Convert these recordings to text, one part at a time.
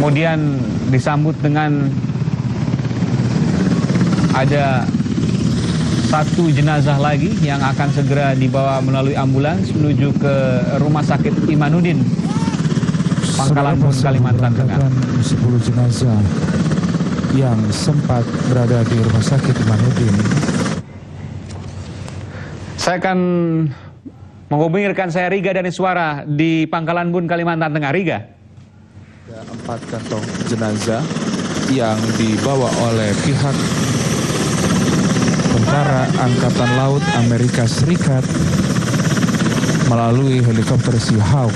Kemudian disambut dengan ada satu jenazah lagi yang akan segera dibawa melalui ambulans menuju ke Rumah Sakit Imanuddin, Pangkalan Bun, Kalimantan Tengah. 10 jenazah yang sempat berada di Rumah Sakit Imanuddin. Saya akan menghubungi rekan saya Riga Daniswara di Pangkalan Bun, Kalimantan Tengah. Riga. Ada 4 kantong jenazah yang dibawa oleh pihak Tentara Angkatan Laut Amerika Serikat melalui helikopter Seahawk.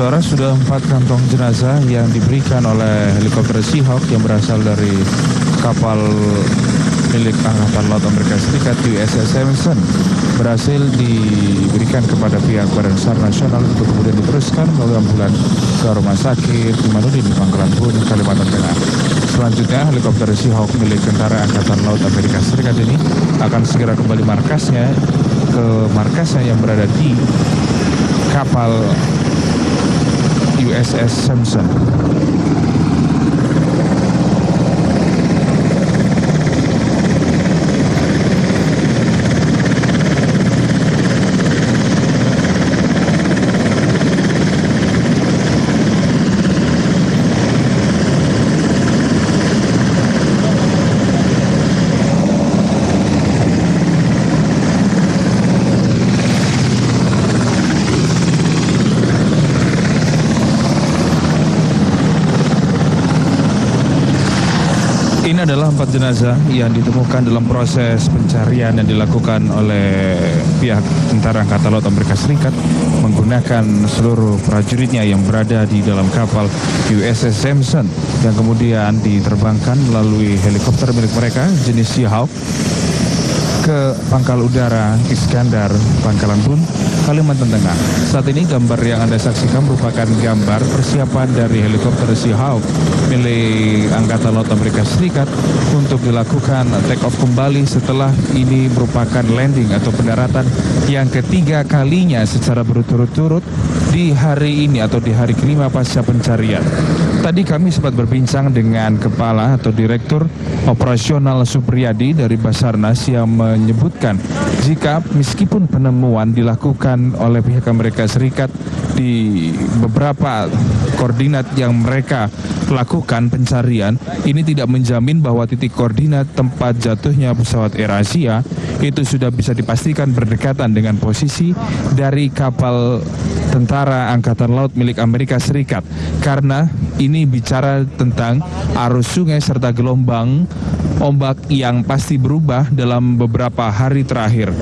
Saudara, sudah 4 kantong jenazah yang diberikan oleh helikopter Seahawk yang berasal dari kapal milik Angkatan Laut Amerika Serikat USS Samson berhasil diberikan kepada pihak Badan SAR Nasional untuk kemudian diteruskan melalui ambulans ke Rumah Sakit Imanuddin di Pangkalan Bun, Kalimantan Tengah. Selanjutnya, helikopter Seahawk milik Tentara Angkatan Laut Amerika Serikat ini akan segera kembali ke markasnya yang berada di kapal USS Samson. Ini adalah 4 jenazah yang ditemukan dalam proses pencarian yang dilakukan oleh pihak Tentara Angkatan Laut Amerika Serikat menggunakan seluruh prajuritnya yang berada di dalam kapal USS Samson yang kemudian diterbangkan melalui helikopter milik mereka jenis Seahawk ke Pangkal Udara Iskandar, Pangkalan Bun, Kalimantan Tengah. Saat ini gambar yang Anda saksikan merupakan gambar persiapan dari helikopter Seahawk milik Angkatan Laut Amerika Serikat untuk dilakukan take off kembali setelah ini merupakan landing atau pendaratan yang ketiga kalinya secara berturut-turut di hari ini atau di hari kelima pasca pencarian. Tadi kami sempat berbincang dengan Kepala atau Direktur Operasional Supriyadi dari Basarnas yang menyebutkan jika meskipun penemuan dilakukan oleh pihak Amerika Serikat di beberapa koordinat yang mereka lakukan pencarian, ini tidak menjamin bahwa titik koordinat tempat jatuhnya pesawat AirAsia itu sudah bisa dipastikan berdekatan dengan posisi dari kapal Tentara Angkatan Laut milik Amerika Serikat, karena ini bicara tentang arus sungai serta gelombang ombak yang pasti berubah dalam beberapa hari terakhir.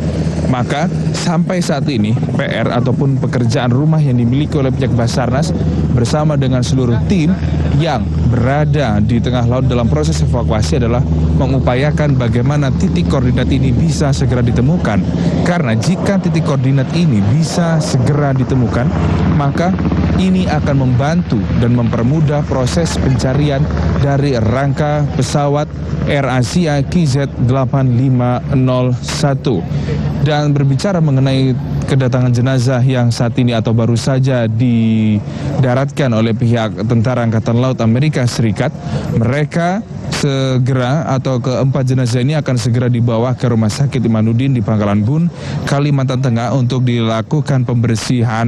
Maka sampai saat ini PR ataupun pekerjaan rumah yang dimiliki oleh pihak Basarnas bersama dengan seluruh tim yang berada di tengah laut dalam proses evakuasi adalah mengupayakan bagaimana titik koordinat ini bisa segera ditemukan. Karena jika titik koordinat ini bisa segera ditemukan, maka ini akan membantu dan mempermudah proses pencarian dari rangka pesawat AirAsia KZ8501. Dan berbicara mengenai kedatangan jenazah yang saat ini atau baru saja didaratkan oleh pihak Tentara Angkatan Laut Amerika Serikat, mereka segera atau keempat jenazah ini akan segera dibawa ke Rumah Sakit Imanuddin di Pangkalan Bun, Kalimantan Tengah untuk dilakukan pembersihan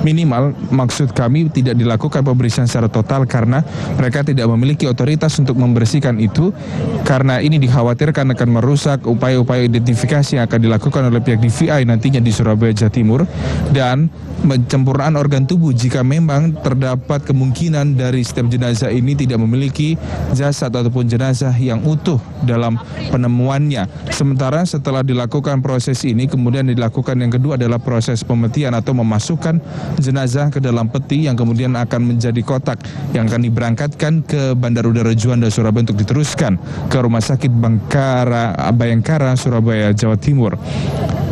minimal. Maksud kami tidak dilakukan pembersihan secara total karena mereka tidak memiliki otoritas untuk membersihkan itu, karena ini dikhawatirkan akan merusak upaya-upaya identifikasi yang akan dilakukan oleh pihak DVI nantinya di Surabaya, Jawa Timur, dan pencempurnaan organ tubuh jika memang terdapat kemungkinan dari setiap jenazah ini tidak memiliki jasad atau ataupun jenazah yang utuh dalam penemuannya. Sementara setelah dilakukan proses ini, kemudian dilakukan yang kedua adalah proses pemetian atau memasukkan jenazah ke dalam peti yang kemudian akan menjadi kotak yang akan diberangkatkan ke Bandar Udara Juanda Surabaya untuk diteruskan ke Rumah Sakit Bayangkara Surabaya, Jawa Timur.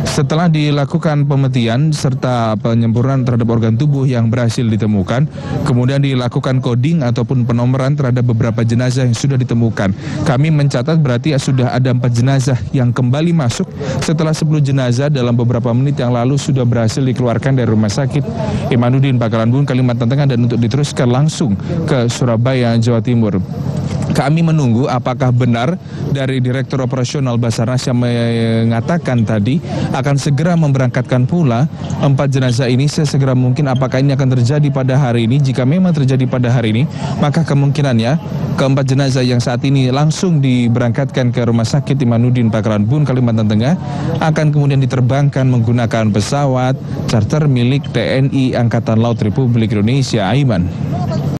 Setelah dilakukan pemetian serta penyempurnaan terhadap organ tubuh yang berhasil ditemukan, kemudian dilakukan coding ataupun penomoran terhadap beberapa jenazah yang sudah ditemukan. Kami mencatat berarti sudah ada 4 jenazah yang kembali masuk setelah 10 jenazah dalam beberapa menit yang lalu sudah berhasil dikeluarkan dari Rumah Sakit Imanuddin Bakalan Bun, Kalimantan Tengah dan untuk diteruskan langsung ke Surabaya, Jawa Timur. Kami menunggu apakah benar dari Direktur Operasional Basarnas yang mengatakan tadi akan segera memberangkatkan pula 4 jenazah ini sesegera mungkin. Apakah ini akan terjadi pada hari ini? Jika memang terjadi pada hari ini, maka kemungkinannya keempat jenazah yang saat ini langsung diberangkatkan ke Rumah Sakit Imanuddin Bakalan Bun, Kalimantan Tengah akan kemudian diterbangkan menggunakan pesawat charter milik TNI Angkatan Laut Republik Indonesia. Aiman.